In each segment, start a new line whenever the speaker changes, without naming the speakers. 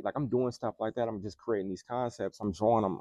like I'm doing stuff like that. I'm just creating these concepts. I'm drawing them.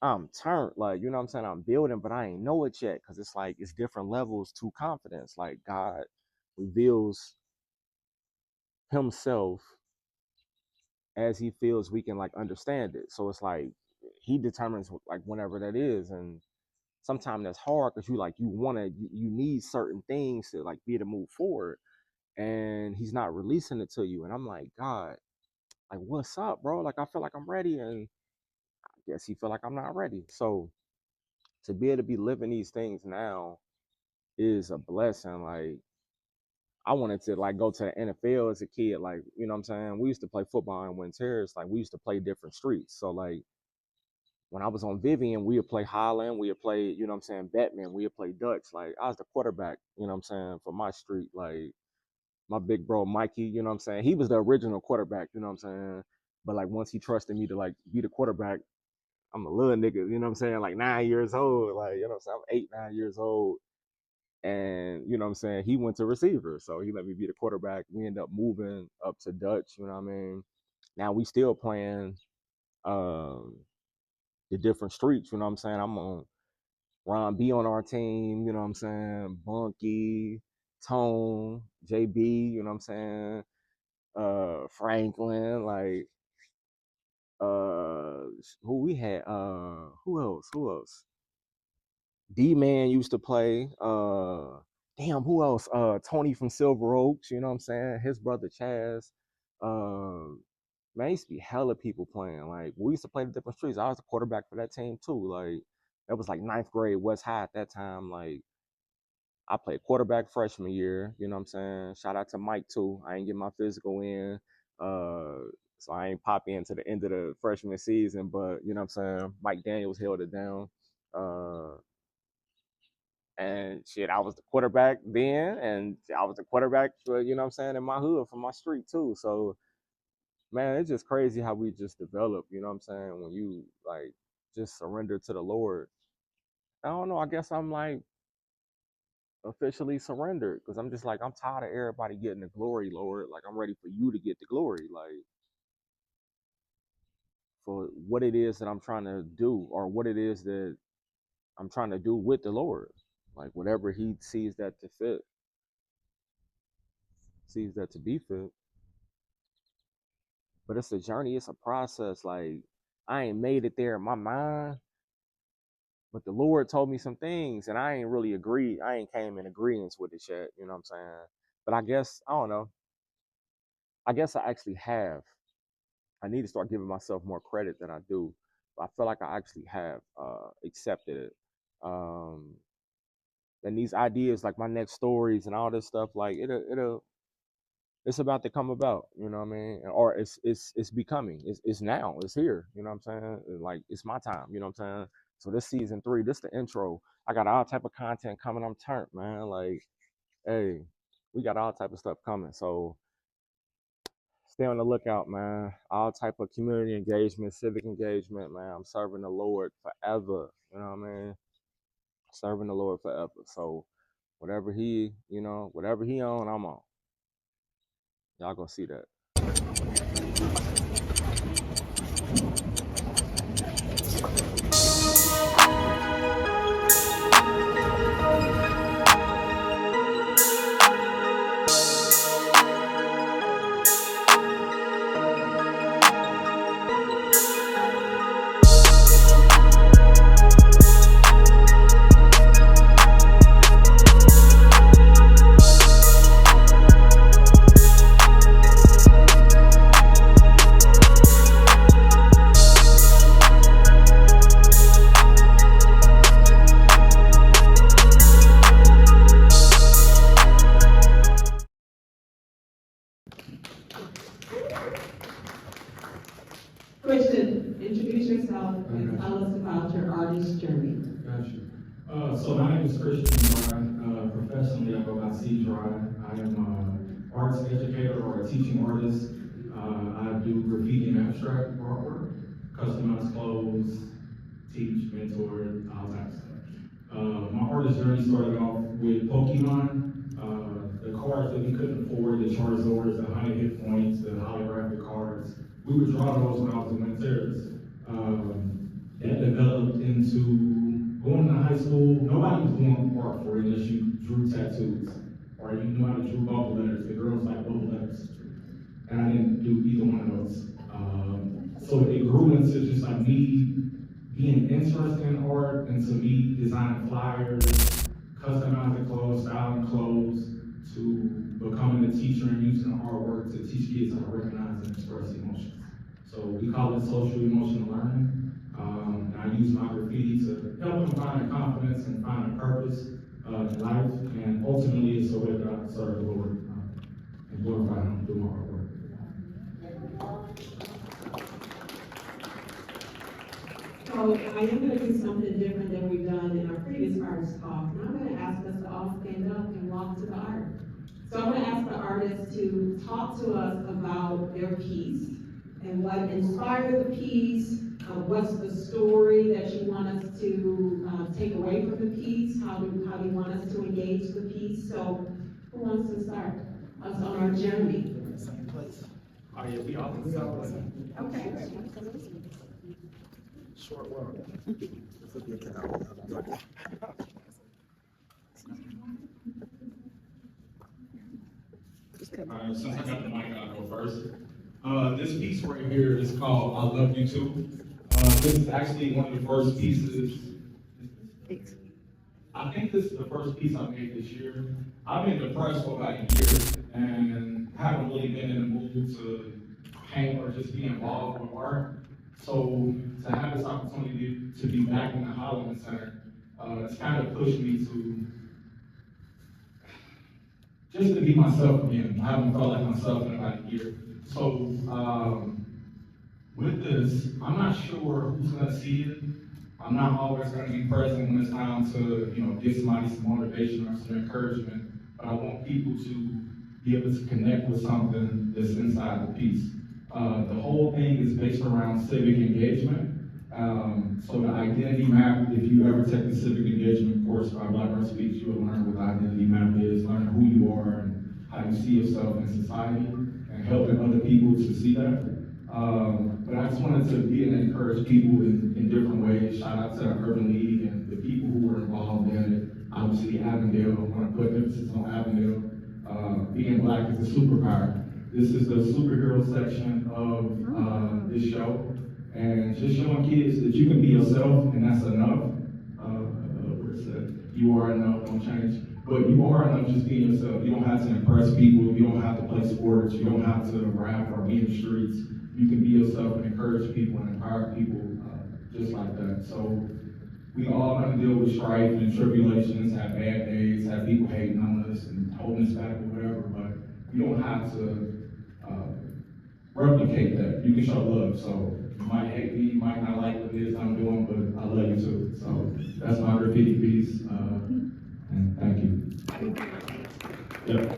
I'm turned, like, you know what I'm saying? I'm building, but I ain't know it yet because it's like it's different levels to confidence. Like God reveals himself as he feels we can like understand it. So it's like he determines like whenever that is. And sometimes that's hard because you need certain things to like be able to move forward. And he's not releasing it to you. And I'm like, God, like what's up, bro? Like I feel like I'm ready. And I guess he feel like I'm not ready. So to be able to be living these things now is a blessing. Like I wanted to like go to the NFL as a kid. Like, you know what I'm saying? We used to play football in Wynn Terrace. Like we used to play different streets. So like when I was on Vivian, we would play Highland, we would play, you know what I'm saying, Batman, we would play Dutch. Like I was the quarterback, you know what I'm saying, for my street. Like my big bro Mikey, you know what I'm saying? He was the original quarterback, you know what I'm saying? But like once he trusted me to like be the quarterback, I'm a little nigga, you know what I'm saying? Like 9 years old, like, you know what I'm saying? I'm 8, 9 years old. And you know what I'm saying? He went to receiver. So he let me be the quarterback. We ended up moving up to Dutch, you know what I mean? Now we still playing um the different streets, you know what I'm saying? I'm on Ron B on our team, you know what I'm saying? Bunky, Tone, JB, you know what I'm saying? Franklin, like uh who we had, who else? D Man used to play. Damn, who else? Tony from Silver Oaks, you know what I'm saying? His brother Chaz. Man, used to be hella people playing. Like we used to play the different streets. I was the quarterback for that team too. Like that was like ninth grade West High at that time. Like I played quarterback freshman year, you know what I'm saying? Shout out to Mike too. I ain't get my physical in. So I ain't pop into the end of the freshman season, but you know what I'm saying? Mike Daniels held it down. Uh and shit, I was the quarterback then, and I was the quarterback for, you know what I'm saying, in my hood, for my street too. So man, it's just crazy how we just develop, you know what I'm saying, when you like just surrender to the Lord. I don't know, I guess I'm like officially surrendered because I'm just like, I'm tired of everybody getting the glory, Lord. Like I'm ready for you to get the glory, like for what it is that I'm trying to do, or what it is that I'm trying to do with the Lord. Like whatever he sees that to be fit. But it's a journey, it's a process. Like I ain't made it there in my mind, but the Lord told me some things and I ain't really agreed. I ain't came in agreement with it yet, you know what I'm saying? But I guess, I don't know. I guess I actually have. I need to start giving myself more credit than I do. But I feel like I actually have accepted it. Um, and these ideas, like my next stories and all this stuff, like it's about to come about, you know what I mean? Or it's becoming. It's now. It's here. You know what I'm saying? Like it's my time. You know what I'm saying? So this season 3, this the intro. I got all type of content coming. I'm turned, man. Like, hey, we got all type of stuff coming. So stay on the lookout, man. All type of community engagement, civic engagement, man. I'm serving the Lord forever. You know what I mean? Serving the Lord forever. So whatever he on, I'm on. Y'all gonna see that.
Christian, introduce yourself and tell us about your artist journey.
Gotcha. So my name is Christian Drye. Professionally, I go by Drye. I am an arts educator or a teaching artist. I do graffiti and abstract artwork, customize clothes, teach, mentor, all types of stuff. My artist journey started off with Pokemon. The cards that we couldn't afford, the Charizards, the 100 hit points, the holographic cards. we would draw those when I was in Winter. That developed into going to high school. Nobody was doing art for it unless you drew tattoos or you knew how to draw bubble letters. The girls like bubble letters, and I didn't do either one of those. So it grew into just like me being interested in art, and to me designing flyers, customizing clothes, styling clothes, to becoming a teacher and using the artwork to teach kids how to recognize and express emotions. So we call it social emotional learning. And I use my graffiti to help them find a confidence and find a purpose in life, and ultimately it's a way that I can serve the Lord and glorify Him through my artwork.
So I am going to do something different than we've done in our previous artist talk. And I'm going to ask us to all stand up and walk to the art. So I'm going to ask the artists to talk to us about their piece and what inspired the piece, what's the story that you want us to take away from the piece, how do you want us to engage the piece. So who wants to start us on our journey?
Oh yeah, we all can start.
Okay.
Short word.
Since I got the mic, I'll go first. This piece right here is called "I Love You Too." This is actually one of the first pieces. I think this is the first piece I made this year. I've been depressed for about a year and haven't really been in the mood to paint or just be involved with art. So to have this opportunity to be back in the Holloman Center, it's kind of pushed me to just to be myself again. I haven't felt like myself in about a year. So with this, I'm not sure who's gonna see it. I'm not always gonna be present when it's time to, give somebody some motivation or some encouragement, but I want people to be able to connect with something that's inside the piece. The whole thing is based around civic engagement. So the identity map, if you ever take the civic engagement course by Black Art Speaks, you'll learn what the identity map is, learn who you are and how you see yourself in society, and helping other people to see that. But I just wanted to be and encourage people in different ways. Shout out to the Urban League and the people who were involved in it. Obviously, Avondale, I want to put emphasis on Avondale. Being Black is a superpower. This is the superhero section of this show. And just showing kids that you can be yourself, and that's enough. Where it said, you are enough, don't change. But you are enough just being yourself. You don't have to impress people. You don't have to play sports. You don't have to rap or be in the streets. You can be yourself and encourage people and empower people just like that. So we all gonna deal with strife and tribulations, have bad days, have people hating on us and holding us back or whatever, but you don't have to replicate that. You can show love. So you might hate me, you might not like what it is I'm doing, but I love you too. So that's my graffiti piece, and thank you. Yeah.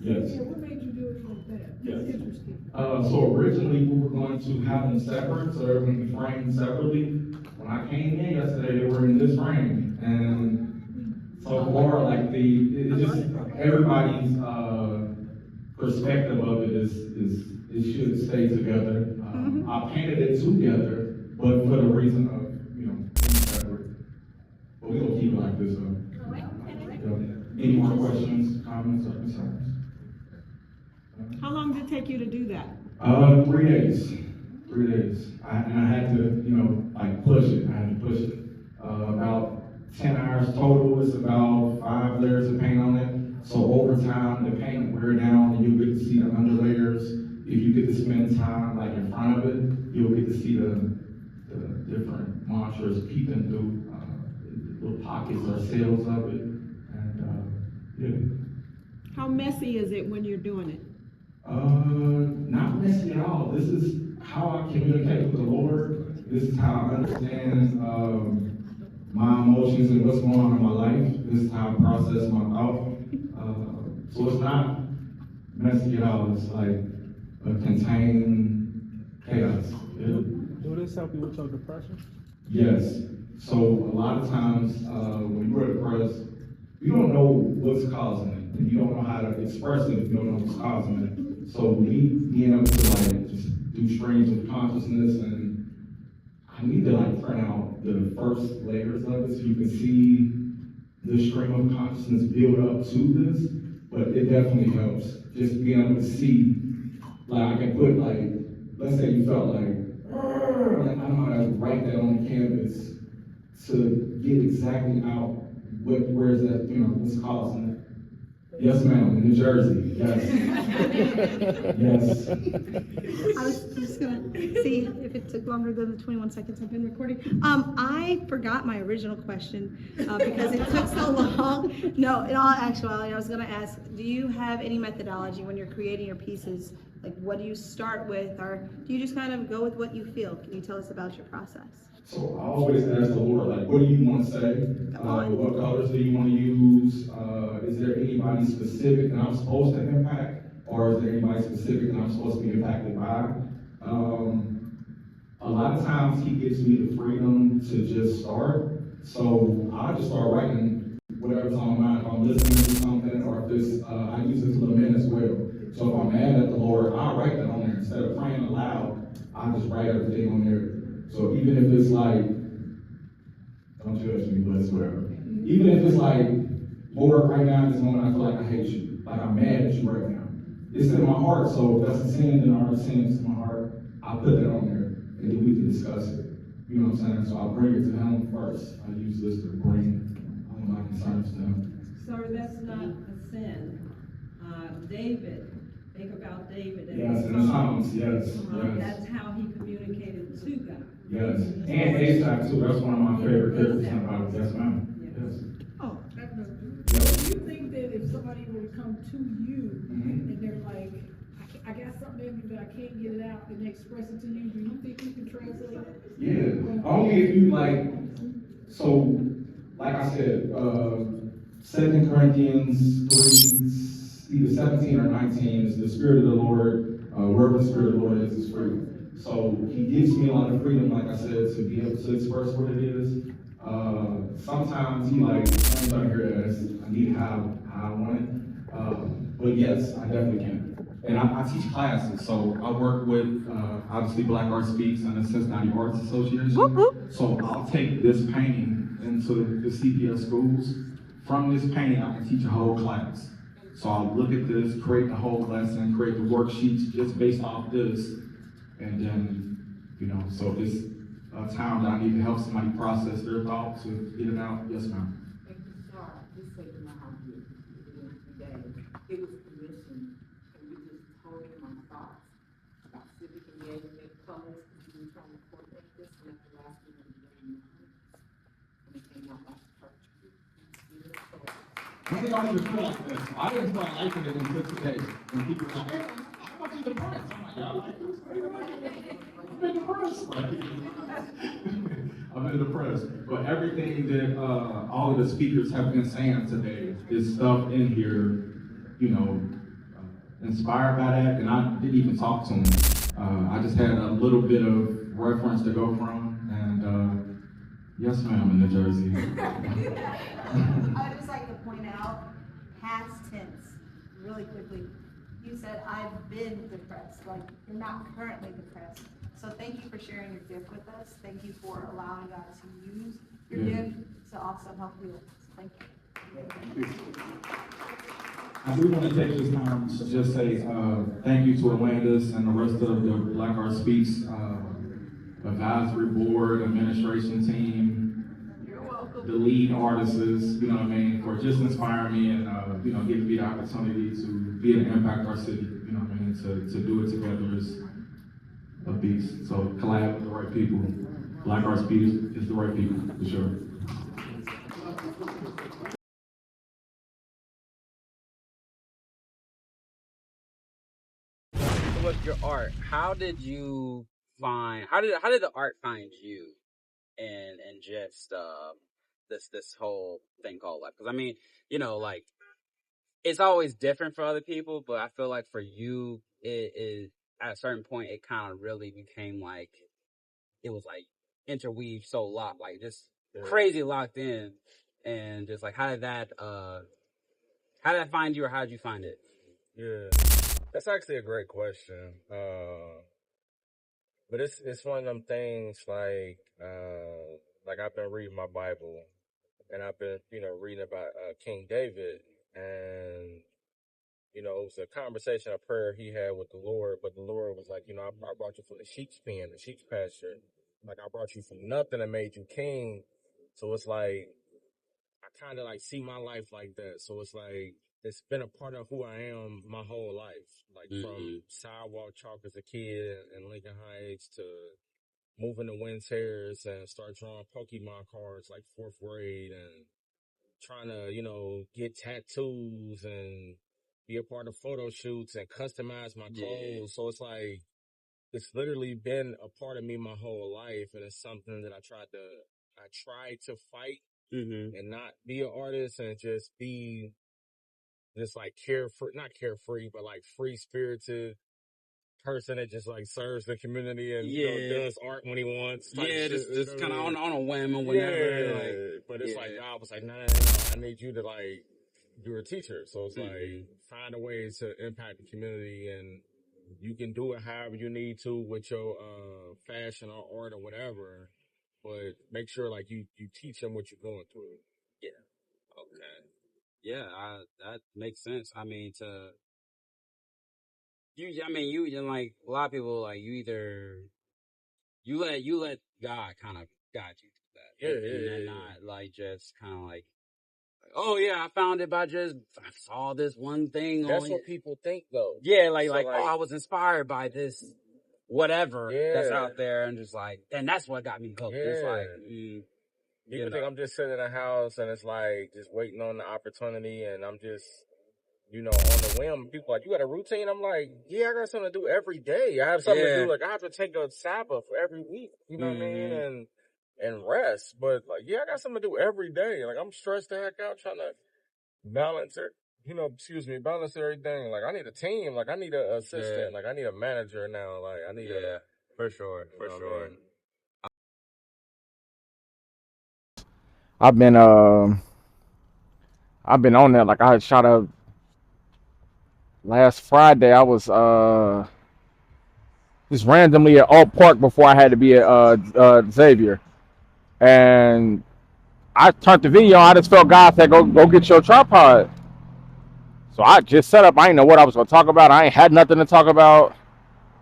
Yes.
Yeah, what made you do it like that?
Yes.
It's interesting.
So originally we were going to have them separate, so they were going to be framed separately. When I came in yesterday, they were in this frame, and so far, like it just everybody's perspective of it is it should stay together. I painted it together, but for the reason of being separate. But we gonna keep it like this though. Any more questions, comments, or concerns?
How long did it take you to do that?
3 days. 3 days. And I had to, push it. I had to push it. About 10 hours total. It's about 5 layers of paint on it. So over time, the paint will wear down, and you'll get to see the under layers. If you get to spend time like in front of it, you'll get to see the different mantras peeping through little pockets or cells of it. And
How messy is it when you're doing it?
Not messy at all. This is how I communicate with the Lord. This is how I understand my emotions and what's going on in my life. This is how I process my thought. So it's not messy at all. It's like a contained chaos. Yeah.
Do this help you with your depression?
Yes. So a lot of times when you're depressed, you don't know what's causing it. And you don't know how to express it if you don't know what's causing it. So me being able to like just do streams of consciousness, and I need to like print out the first layers of it so you can see the stream of consciousness build up to this, but it definitely helps just being able to see, like I can put like, let's say you felt like I know how to write that on the canvas to get exactly out where's that, what's causing it. Yes, ma'am, in New Jersey, yes. Yes.
I was just gonna see if it took longer than the 21 seconds I've been recording. I forgot my original question because it took so long. No, in all actuality, I was gonna ask, do you have any methodology when you're creating your pieces? Like, what do you start with, or do you just kind of go with what you feel? Can you tell us about your process?
So I always ask the Lord, like, what do you want to say? What colors do you want to use? Is there anybody specific that I'm supposed to impact? Or is there anybody specific that I'm supposed to be impacted by? A lot of times he gives me the freedom to just start. So I just start writing whatever's on my mind. If I'm listening to something, or if it's, I use it to lament as well. So if I'm mad at the Lord, I'll write that on there. Instead of praying aloud, I just write everything on there. So even if it's like, don't judge me, but it's whatever. Even if it's like, Lord, right now in this moment, I feel like I hate you. Like I'm mad at you right now. It's in my heart, so if that's a sin, then our sin is in my heart. I'll put that on there, and then we can discuss it. You know what I'm saying? So I'll bring it to him first. I use this to bring my concerns to him.
Sir, that's not a sin. David, think about David.
Yes, in the Psalms, yes.
That's how he communicated to God.
Yes, and Asaph too. That's one of my favorite characters in the Bible. Yes, ma'am. Yes.
Oh,
Yes.
do you think that if somebody were to come to you and they're like, I got something in me, but I can't get it out, and they express it to you, do you think you can translate it?
Yeah, only if you like, so, like I said, 2 Corinthians 3, either 17 or 19 is the Spirit of the Lord, wherever the Spirit of the Lord is freedom. So he gives me a lot of freedom, like I said, to be able to express what it is. Sometimes he like, I don't hear it as I need how I want it. But yes, I definitely can. And I teach classes, so I work with, obviously, Black Art Speaks and the Cincinnati Arts Association. So I'll take this painting into the CPS schools. From this painting, I can teach a whole class. So I'll look at this, create the whole lesson, create the worksheets just based off this. And then, so if it's a time that I need to help somebody process their thoughts to get it out, yes, ma'am.
Thank you, sir. Just so you know how you did it today. It was commissioned, and we just told him our thoughts about civic engagement, colors, because we were trying to coordinate this, and at the last minute, and it came out like perfect.
I think I don't even feel like this. I didn't start liking it until today. When people were like, how much is the price? I'm like, I like this. I've been depressed. I've been depressed. But everything that all of the speakers have been saying today is stuff in here, inspired by that, and I didn't even talk to them. I just had a little bit of reference to go from, and yes, ma'am, in New Jersey.
I would just like to point out, past tense, really quickly. You said, I've been depressed, like you're not currently depressed. So thank you for sharing your gift with us. Thank you for allowing God to use your gift to also help you. Thank you.
I do want to take this time to just say thank you to Alandis and the rest of the Black Art Speaks advisory board, administration team, the lead artists, for just inspiring me and, giving me the opportunity to be able to impact our city, to do it together is a beast. So collab with the right people. Black Art Speaks is the right people, for sure.
With your art, how did the art find you and just this whole thing called life? Because I mean, like it's always different for other people, but I feel like for you it is at a certain point it kind of really became like it was like interweaved, so locked, like just crazy locked in. And just like how did that find you, or how did you find it? Yeah.
That's actually a great question. But it's one of them things like I've been reading my Bible and I've been, reading about King David, and it was a conversation, a prayer he had with the Lord, but the Lord was like, I brought you from the sheep's pen, the sheep's pasture. Like I brought you from nothing and made you king. So it's like I kind of like see my life like that. So it's like it's been a part of who I am my whole life. Like from sidewalk chalk as a kid in Lincoln Heights to moving to Winds Terrace and start drawing Pokemon cards like fourth grade and trying to, get tattoos and be a part of photo shoots and customize my clothes. So it's like it's literally been a part of me my whole life, and it's something that I try to fight and not be an artist and just be this like carefree, not carefree, but like free spirited person that just like serves the community and does art when he wants.
Just kind of on a whim or whenever.
But it's like God was like, no, I need you to like you're a teacher, so it's like find a way to impact the community, and you can do it however you need to with your fashion or art or whatever. But make sure like you teach them what you're going through.
Yeah. Okay. Yeah, that makes sense. I mean, you like a lot of people like you let God kind of guide you through that. And then not like just kind of like, oh yeah, I found it by I saw this one thing.
That's what people think though.
Yeah, like oh, I was inspired by this whatever that's out there, and just like, and that's what got me hooked. It's like,
people think I'm just sitting in a house and it's like just waiting on the opportunity, and I'm just, on the whim. People are like, you got a routine? I'm like, yeah, I got something to do every day. I have something to do. Like I have to take a Sabbath every week. You know what I mean? And rest. But like, yeah, I got something to do every day. Like I'm stressed the heck out trying to balance it. Balance everything. Like I need a team. Like I need an assistant. Like I need a manager now. Like I need
for sure.
I've been on that. Like I had shot up last Friday. I was just randomly at Alt Park before I had to be at Xavier, and I turned the video on. I just felt God said, go get your tripod. So I just set up. I didn't know what I was going to talk about. I ain't had nothing to talk about.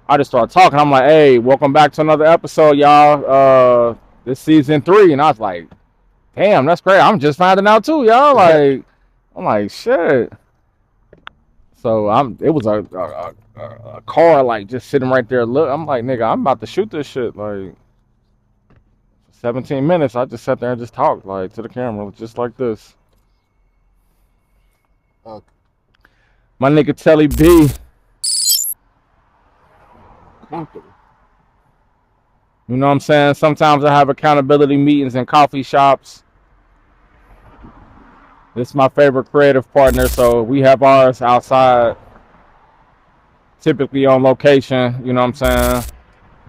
I just started talking. I'm like, hey, welcome back to another episode, y'all. This season 3. And I was like, damn, that's great. I'm just finding out too, y'all. Like, I'm like, shit. So it was a car like just sitting right there. Look, I'm like, nigga, I'm about to shoot this shit. Like 17 minutes. I just sat there and just talked like to the camera, just like this. My nigga Telly B.
Comfortable.
You know what I'm saying? Sometimes I have accountability meetings in coffee shops. This is my favorite creative partner, so we have ours outside, typically on location. You know what I'm saying?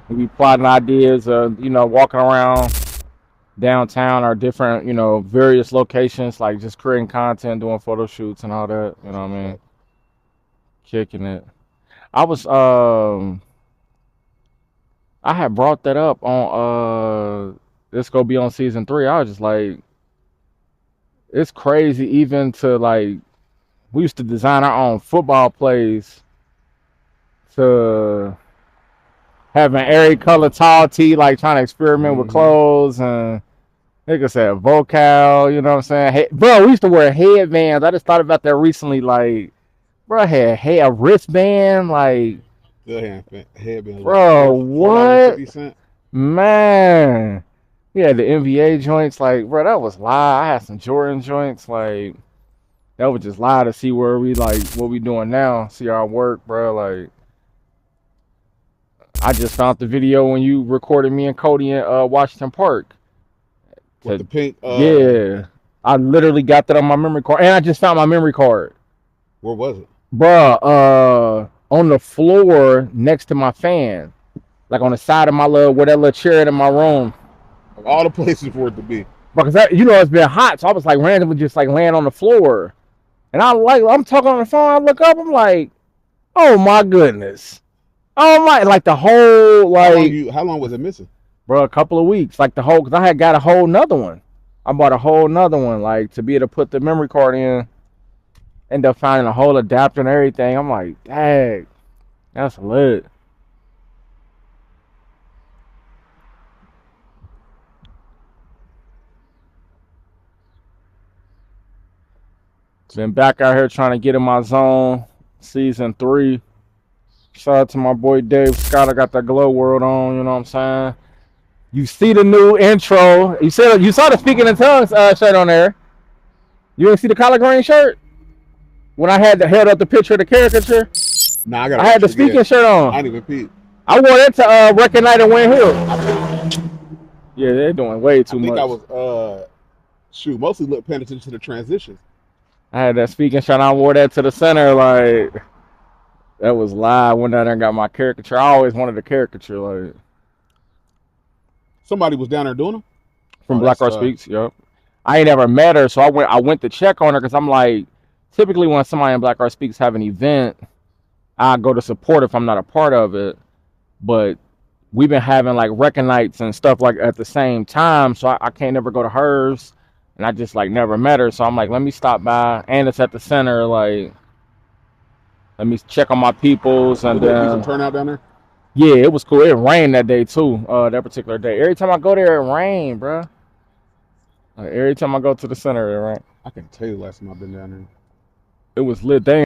We be plotting ideas, walking around downtown or different, various locations, like just creating content, doing photo shoots and all that. You know what I mean? Kicking it. I had brought that up on this gonna be on season 3. I was just like, it's crazy even to like, we used to design our own football plays to having airy color tall tee, like trying to experiment with clothes, and nigga said vocal, you know what I'm saying? Hey, bro, we used to wear headbands. I just thought about that recently, like, bro, had a wristband, like,
Still headband.
bro,
Like
what?
$4.50.
Man. We had the NBA joints, like, bro, that was live. I had some Jordan joints, like, that was just live to see where we, like, what we doing now, see our work, bro, like, I just found the video when you recorded me and Cody in Washington Park.
With the pink.
Yeah. I literally got that on my memory card. And I just found my memory card.
Where was it?
Bruh, on the floor next to my fan. Like on the side of my where that little chair in my room.
Of all the places for it to be.
Because it's been hot, so I was like randomly just like laying on the floor. And I'm talking on the phone, I look up, I'm like, Oh my goodness. Oh my, like the whole
How long was it missing?
bro, a couple of weeks, like the whole, cause I had got a whole nother one. I bought a whole nother one, like to be able to put the memory card in. End up finding a whole adapter and everything. I'm like, dang, that's lit. Been back out here trying to get in my zone. Season 3. Shout out to my boy Dave Scott. I got that Glow World on. You know what I'm saying? You see the new intro. You saw the Speaking in Tongues shirt on there. You didn't see the collard green shirt when I had held up the picture of the caricature.
Nah, I got.
I had the speaking shirt on.
I didn't even peep.
I wore that to Record Night in Wynn Hill. Yeah, they're doing way too much.
I think I was mostly paying attention to the transitions.
I had that speaking shirt. I wore that to the center. Like that was live. Went down there and got my caricature. I always wanted a caricature. Like
somebody was down there doing them
from Black Art Speaks. Yep. I ain't ever met her, so I went to check on her because I'm like, typically when somebody in Black Art Speaks have an event, I go to support if I'm not a part of it. But we've been having like record nights and stuff like at the same time, so I can't never go to hers, and I just like never met her. So I'm like, let me stop by, and it's at the center. Like, let me check on my peoples. And
some turnout down there.
Yeah, it was cool. It rained that day too. That particular day. Every time I go there, it rained, bro. Like, every time I go to the center, it rained.
I can tell you the last time I've been down there.
It was lit. They